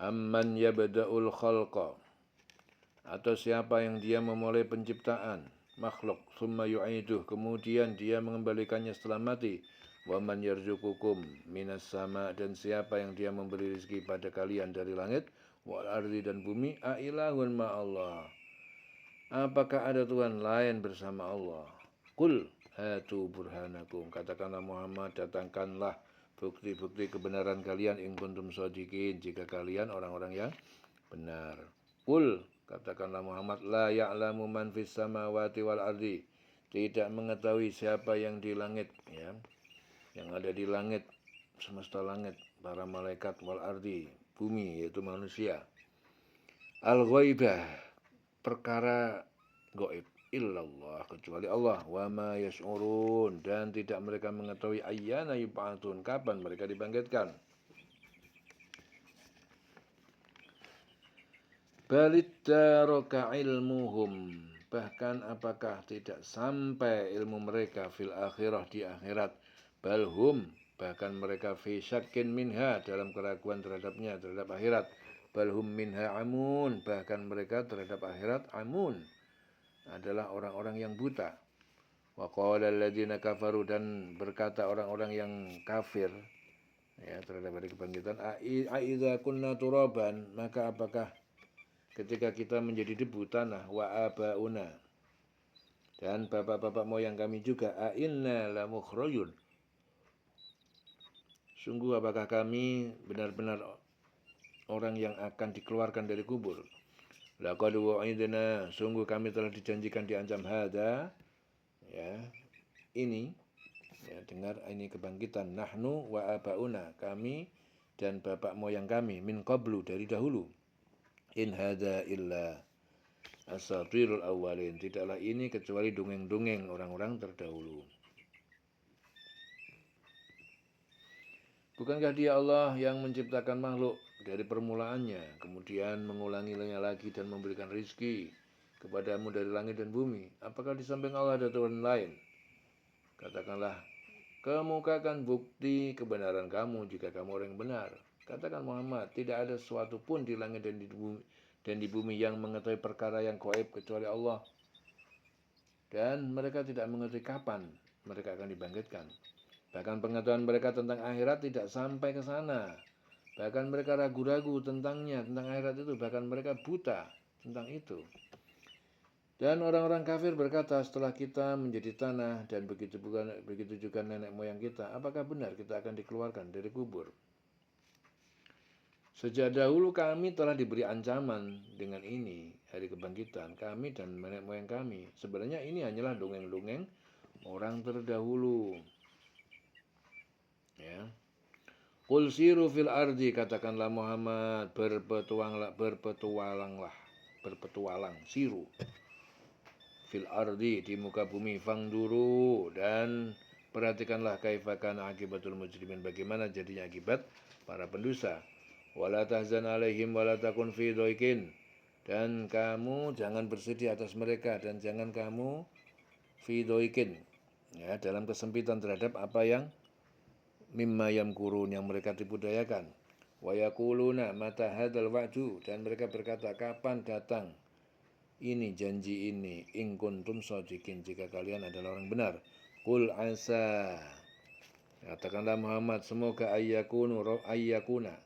amman yabda'ul khalqa, atau siapa yang dia memulai penciptaan makhluk, summa yu'iduh, kemudian dia mengembalikannya setelah mati, wa man yarzuqukum minas sama, dan siapa yang dia memberi rezeki pada kalian dari langit, wal ardi, dan bumi, a ilahun ma Allah, apakah ada Tuhan lain bersama Allah? Qul hatu burhanakum, katakanlah Muhammad, datangkanlah bukti-bukti kebenaran kalian, in kuntum shadiqin, jika kalian orang-orang yang benar. Qul, katakanlah Muhammad, la ya'lamu man fis samawati wal ardi, tidak mengetahui siapa yang di langit, ya, yang ada di langit, semesta langit, para malaikat, wal ardi, bumi, yaitu manusia, al ghaibah, perkara gaib, illallah, kecuali Allah, wa ma yash'urun, dan tidak mereka mengetahui ayyana yub'atsun, kapan mereka dibangkitkan. Balittaraka ilmuhum, bahkan apakah tidak sampai ilmu mereka, fil akhirah, di akhirat, balhum, bahkan mereka fi syakkin minha, dalam keraguan terhadapnya, terhadap akhirat, balhum minha amun, bahkan mereka terhadap akhirat amun, adalah orang-orang yang buta. Wa qala alladziina kafaru, dan berkata orang-orang yang kafir, ya, terhadap hari kebangkitan, a idza kunna turaban, maka apakah ketika kita menjadi debu tanah, wa abauna, dan bapak-bapak moyang kami juga, a inna lamukhrajun, sungguh apakah kami benar-benar orang yang akan dikeluarkan dari kubur. Laqad wa'idna, sungguh kami telah dijanjikan, diancam, hada, ya, ini, ya, dengar, ini kebangkitan, nahnu wa abauna, kami dan bapak moyang kami, min qablu, dari dahulu, in hada illa asatirul awwalin, tidaklah ini kecuali dongeng-dongeng orang-orang terdahulu. Bukankah dia Allah yang menciptakan makhluk dari permulaannya, kemudian mengulanginya lagi dan memberikan rizki kepadamu dari langit dan bumi? Apakah di samping Allah ada Tuhan lain? Katakanlah, kemukakan bukti kebenaran kamu jika kamu orang yang benar. Katakan Muhammad, tidak ada sesuatu pun di langit dan di bumi yang mengetahui perkara yang gaib kecuali Allah. Dan mereka tidak mengerti kapan mereka akan dibangkitkan. Bahkan pengetahuan mereka tentang akhirat tidak sampai ke sana. Bahkan mereka ragu-ragu tentangnya, tentang akhirat itu. Bahkan mereka buta tentang itu. Dan orang-orang kafir berkata, setelah kita menjadi tanah, dan begitu juga nenek moyang kita, apakah benar kita akan dikeluarkan dari kubur? Sejak dahulu kami telah diberi ancaman dengan ini, hari kebangkitan, kami dan nenek moyang kami. Sebenarnya ini hanyalah dongeng-dongeng orang terdahulu. Ya. Qul siru fil ardi, katakanlah Muhammad, berpetualang, siru fil ardi, di muka bumi, fangduru, dan perhatikanlah, kaifakan akibatul mujrimin, bagaimana jadinya akibat para pendosa. Wala tahzan alaihim wala takun fi dhaikin, dan kamu jangan bersedih atas mereka, dan jangan kamu fi dhaikin, ya, dalam kesempitan terhadap apa yang mimma yamkurun, yang mereka tipu dayakan. Wa yaquluna mata hadzal wa'du, dan mereka berkata, kapan datang ini, janji ini, in kuntum shadiqin, jika kalian adalah orang benar. Qul asa, katakanlah Muhammad, semoga ayyakuna,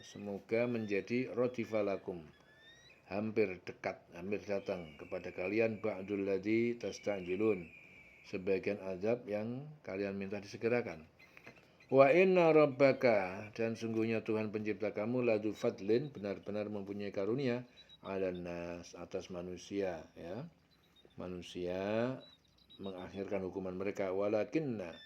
semoga menjadi rodifalakum, hampir dekat, hampir datang kepada kalian, ba'dul ladzi tastajilun, sebagian azab yang kalian minta disegerakan. Wa inna rabbaka, dan sungguhnya Tuhan pencipta kamu, ladu fadlin, benar-benar mempunyai karunia, ala nas, atas manusia, ya. Manusia mengakhirkan hukuman mereka, walakinna,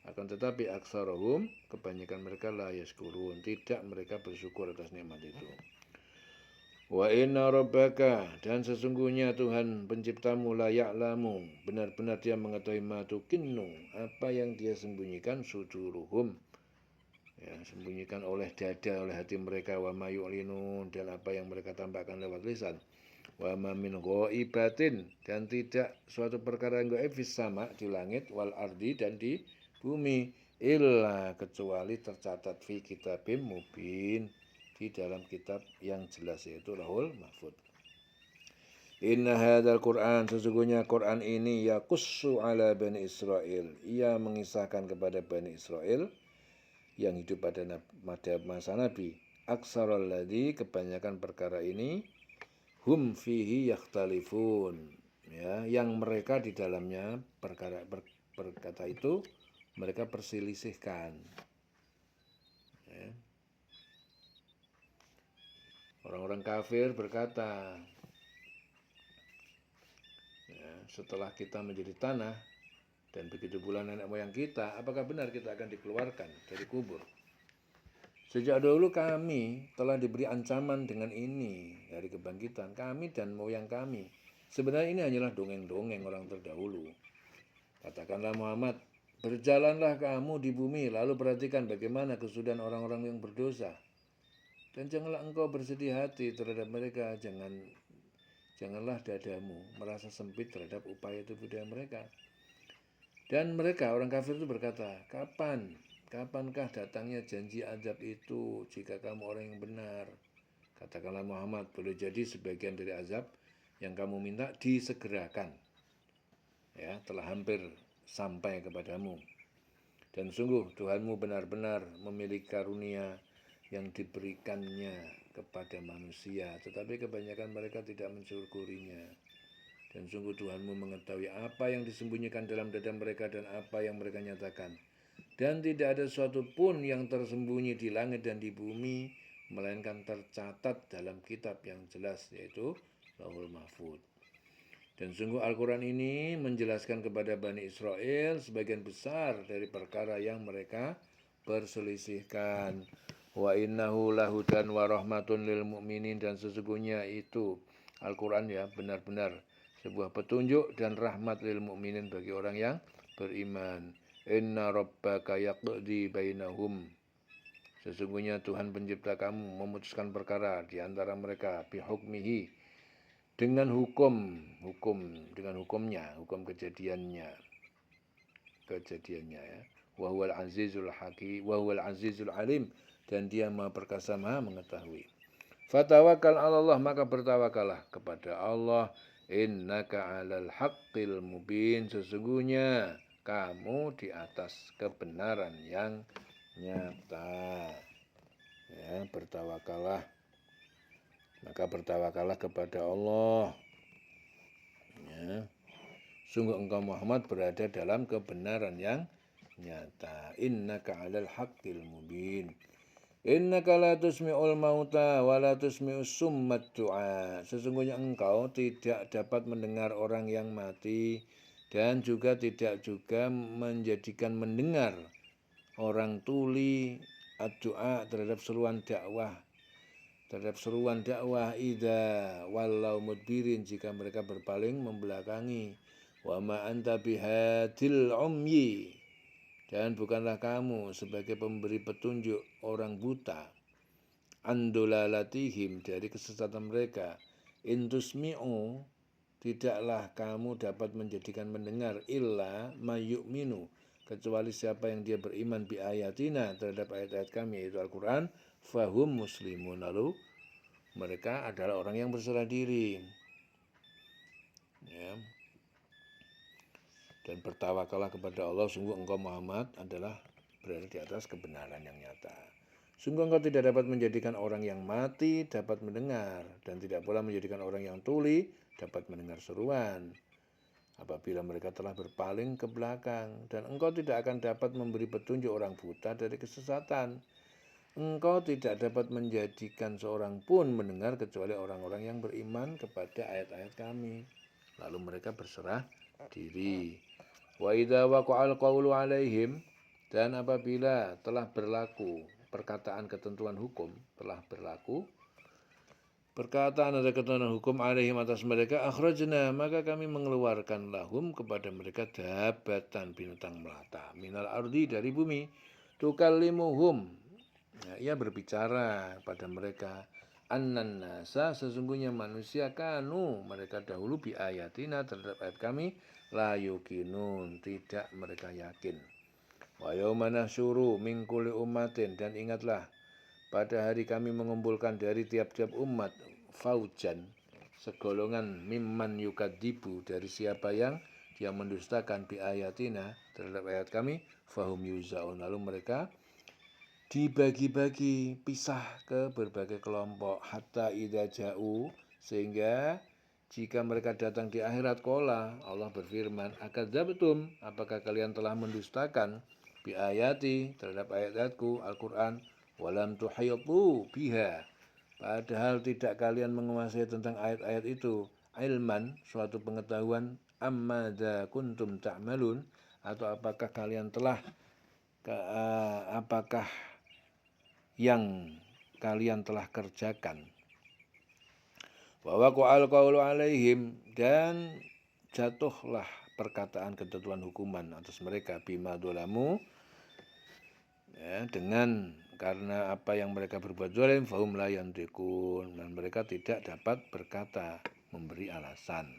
akan tetapi aksarohum, kebanyakan mereka, la yashkurun, tidak mereka bersyukur atas nikmat itu. Wa inna rabbaka, dan sesungguhnya Tuhan penciptamu, la ya'lamu, benar-benar dia mengetahui ma tukinnu, apa yang dia sembunyikan, suduruhum, ya, sembunyikan oleh dada, oleh hati mereka, wa ma yu'linun, dan apa yang mereka tampakkan lewat lisan. Wa ma min ghaibatin, dan tidak suatu perkara yang gaib, fis sama, di langit, wal ardi, dan di bumi, illa, kecuali tercatat, fi kitabim mubin, di dalam kitab yang jelas, yaitu Lauhul Mahfuz. Inna hadzal Qur'an, sesungguhnya Quran ini yaqussu ala Bani Israil, ia mengisahkan kepada Bani Israil yang hidup pada masa Nabi. Aksarul ladzi, kebanyakan perkara ini, hum fihi yakhtalifun, ya, yang mereka di dalamnya berkata itu mereka perselisihkan. Ya. Orang-orang kafir berkata, ya, setelah kita menjadi tanah dan begitu pula nenek moyang kita, apakah benar kita akan dikeluarkan dari kubur? Sejak dahulu kami telah diberi ancaman dengan ini dari kebangkitan, kami dan moyang kami. Sebenarnya ini hanyalah dongeng-dongeng orang terdahulu. Katakanlah Muhammad, berjalanlah kamu di bumi, lalu perhatikan bagaimana kesudahan orang-orang yang berdosa. Dan janganlah engkau bersedih hati terhadap mereka, janganlah dadamu merasa sempit terhadap upaya itu budaya mereka. Dan mereka, orang kafir itu berkata, kapankah datangnya janji azab itu jika kamu orang yang benar? Katakanlah Muhammad, boleh jadi sebagian dari azab yang kamu minta disegerakan. Ya, telah hampir sampai kepadamu. Dan sungguh Tuhanmu benar-benar memiliki karunia yang diberikannya kepada manusia, tetapi kebanyakan mereka tidak mensyukurinya. Dan sungguh Tuhanmu mengetahui apa yang disembunyikan dalam dada mereka dan apa yang mereka nyatakan. Dan tidak ada sesuatu pun yang tersembunyi di langit dan di bumi, melainkan tercatat dalam kitab yang jelas, yaitu Lauhul Mahfuz. Dan sungguh Al-Quran ini menjelaskan kepada Bani Israel sebagian besar dari perkara yang mereka perselisihkan. Wa innahu lahudan wa rahmatun lil mu'minin, dan sesungguhnya itu Al-Quran ya benar-benar sebuah petunjuk dan rahmat lil mu'minin bagi orang yang beriman. Inna rabbaka yaqdi bainahum, sesungguhnya Tuhan pencipta kamu memutuskan perkara di antara mereka bihukmihi, dengan hukumnya, hukum kejadiannya ya. Wa huwal azizul hakim, wa huwal azizul alim, dan dia Maha perkasa, Maha mengetahui. Fatawakkal 'ala Allah, maka bertawakallah kepada Allah. Innaka 'alal haqqil mubin, sesungguhnya kamu di atas kebenaran yang nyata. Ya, bertawakallah. Maka bertawakallah kepada Allah. Ya. Sungguh engkau Muhammad berada dalam kebenaran yang nyata. Innaka 'alal haqqil mubin. Innaka la tusmi'ul mauta wa la tusmi'us summat du'a. Sesungguhnya engkau tidak dapat mendengar orang yang mati dan juga tidak juga menjadikan mendengar orang tuli ad-du'a terhadap seruan dakwah idza wallau mudbirin, jika mereka berpaling membelakangi. Wa ma anta bihadil umyi, dan bukanlah kamu sebagai pemberi petunjuk orang buta, andolalatihim, dari kesesatan mereka. Intusmi'u, tidaklah kamu dapat menjadikan mendengar, illa mayyu'minu, kecuali siapa yang dia beriman bi ayatina, terhadap ayat-ayat kami, yaitu Al-Quran, fahum muslimun, lalu mereka adalah orang yang berserah diri. Ya. Dan bertawakallah kepada Allah, sungguh engkau Muhammad adalah berada di atas kebenaran yang nyata. Sungguh engkau tidak dapat menjadikan orang yang mati dapat mendengar, dan tidak pula menjadikan orang yang tuli dapat mendengar seruan apabila mereka telah berpaling ke belakang. Dan engkau tidak akan dapat memberi petunjuk orang buta dari kesesatan. Engkau tidak dapat menjadikan seorang pun mendengar kecuali orang-orang yang beriman kepada ayat-ayat kami. Lalu mereka berserah diri. Wa idza waqa'al qawlu 'alaihim, dan apabila telah berlaku perkataan ketentuan hukum, perkataan ada ketentuan hukum 'alaihim atas mereka, akhrajna, maka kami mengeluarkan lahum kepada mereka dabatan, binatang melata, minal ardi, dari bumi, tukallimuhum, ya, ia berbicara pada mereka, annan nasa, sesungguhnya manusia, kanu, mereka dahulu bi ayatina, terhadap ayat kami, la yuqinun, tidak mereka yakin. Wa yauma nahsyuru min kulli ummatin, dan ingatlah pada hari kami mengumpulkan dari tiap-tiap umat faujan, segolongan mimman yukadzibu, dari siapa yang dia mendustakan bi ayatina, terhadap ayat kami, fahum yuzaun, lalu mereka dibagi-bagi, pisah ke berbagai kelompok, hatta idza ja'u, sehingga jika mereka datang di akhirat kola, Allah berfirman, akadzabtum, apakah kalian telah mendustakan bi ayati, terhadap ayat-ayatku Al-Quran, walam tuhitu biha, padahal tidak kalian menguasai tentang ayat-ayat itu, ilman, suatu pengetahuan, ammadza kuntum ta'malun, atau apakah kalian telah apakah yang kalian telah kerjakan. Wa waqa'al qawlu alaihim, dan jatuhlah perkataan ketentuan hukuman atas mereka, bima dzalamu, ya, dengan karena apa yang mereka berbuat zalim, fahum la yantiqun, dan mereka tidak dapat berkata, memberi alasan.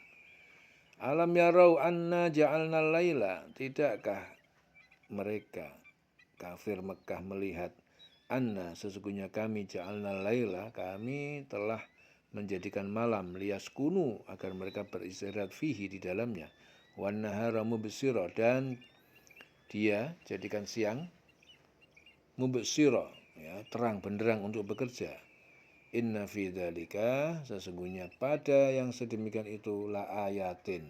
Alam yarau anna ja'alna laila, tidakkah mereka kafir Mekah melihat anna, sesungguhnya kami ja'alna laila, kami telah menjadikan malam, liyaskunu, agar mereka beristirahat fihi, di dalamnya, wan nahara mubsira, dan dia jadikan siang mubsira, ya, terang benderang untuk bekerja. Inna fi dzalika, sesungguhnya pada yang sedemikian itu, la ayatin,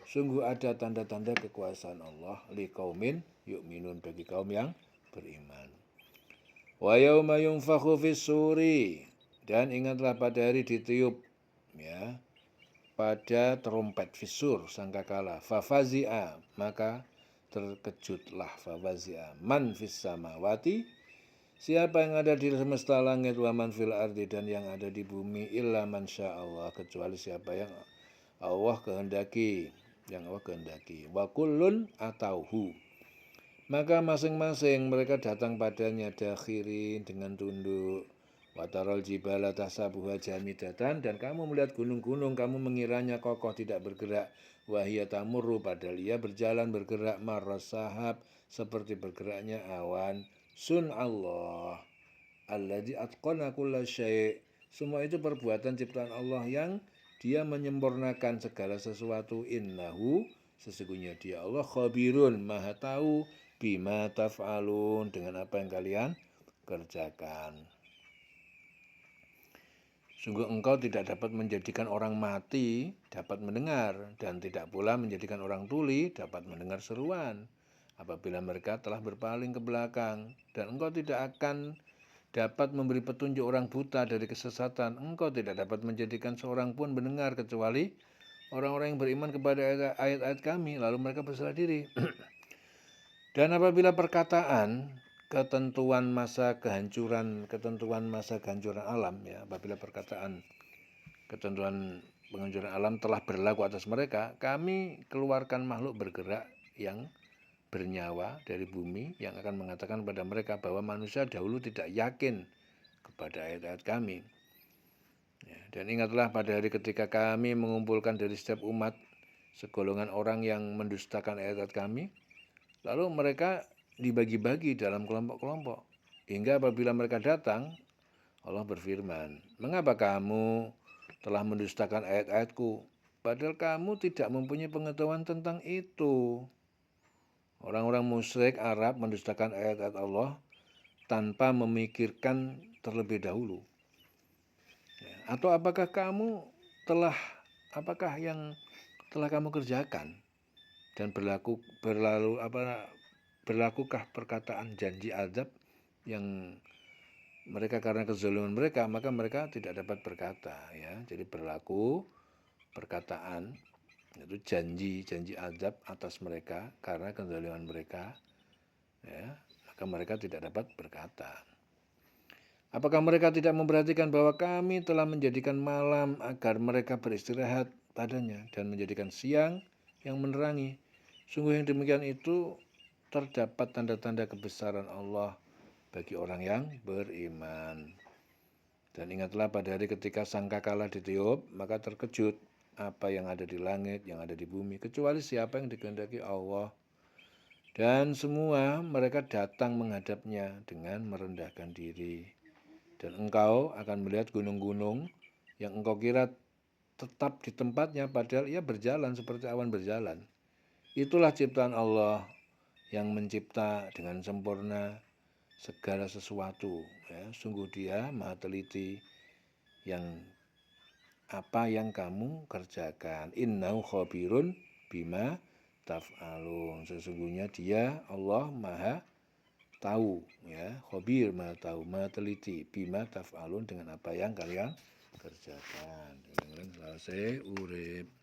sungguh ada tanda-tanda kekuasaan Allah, liqaumin yu'minun, bagi kaum yang beriman. Wa yauma yunfakhu fis suri, dan ingatlah pada hari ditiup, ya, pada trompet, fisur, sangkakala, fafazi'a, maka terkejutlah, fafazi'a, man fis samawati, siapa yang ada di semesta langit, wa man fil ardi, dan yang ada di bumi, illa man sya'allah, kecuali siapa yang Allah kehendaki, wa kullun atauhu, maka masing-masing mereka datang padanya, dakhirin, dengan tunduk. Watarol jibala tahsabuha jamidatan, dan kamu melihat gunung-gunung, kamu mengiranya kokoh, tidak bergerak. Wahia tamurru, padahal ia berjalan, bergerak, marras sahab, seperti bergeraknya awan. Sun Allah alladzi atqana kulla syai', semua itu perbuatan ciptaan Allah yang dia menyempurnakan segala sesuatu. Innahu, sesungguhnya dia Allah, khabirun, maha tahu, bima taf'alun, dengan apa yang kalian kerjakan. Sungguh engkau tidak dapat menjadikan orang mati dapat mendengar, dan tidak pula menjadikan orang tuli dapat mendengar seruan apabila mereka telah berpaling ke belakang. Dan engkau tidak akan dapat memberi petunjuk orang buta dari kesesatan. Engkau tidak dapat menjadikan seorang pun mendengar, kecuali orang-orang yang beriman kepada ayat-ayat kami, lalu mereka berserah diri. Dan apabila perkataan ketentuan masa kehancuran alam, ya, apabila perkataan ketentuan penghancuran alam telah berlaku atas mereka, kami keluarkan makhluk bergerak yang bernyawa dari bumi, yang akan mengatakan pada mereka bahwa manusia dahulu tidak yakin kepada ayat-ayat kami. Ya, dan ingatlah pada hari ketika kami mengumpulkan dari setiap umat segolongan orang yang mendustakan ayat-ayat kami, lalu mereka dibagi-bagi dalam kelompok-kelompok, hingga apabila mereka datang, Allah berfirman, mengapa kamu telah mendustakan ayat-ayatku, padahal kamu tidak mempunyai pengetahuan tentang itu. Orang-orang musyrik Arab mendustakan ayat-ayat Allah tanpa memikirkan terlebih dahulu. Atau apakah yang telah kamu kerjakan, dan berlakukah perkataan janji azab yang mereka karena kezaliman mereka, maka mereka tidak dapat berkata, ya. Jadi berlaku perkataan, itu janji azab atas mereka karena kezaliman mereka, ya, maka mereka tidak dapat berkata. Apakah mereka tidak memperhatikan bahwa kami telah menjadikan malam agar mereka beristirahat padanya, dan menjadikan siang yang menerangi? Sungguh yang demikian itu terdapat tanda-tanda kebesaran Allah bagi orang yang beriman. Dan ingatlah pada hari ketika sangkakala ditiup, maka terkejut apa yang ada di langit, yang ada di bumi, kecuali siapa yang dikehendaki Allah. Dan semua mereka datang menghadapnya dengan merendahkan diri. Dan engkau akan melihat gunung-gunung yang engkau kira tetap di tempatnya, padahal ia berjalan seperti awan berjalan. Itulah ciptaan Allah yang mencipta dengan sempurna segala sesuatu. Ya, sungguh Dia maha teliti yang apa yang kamu kerjakan. Innahu khabirun bima taf'alun. Sesungguhnya Dia Allah maha tahu, ya, khabir maha tahu, maha teliti bima taf'alun dengan apa yang kalian kerjakan. Selesai urip.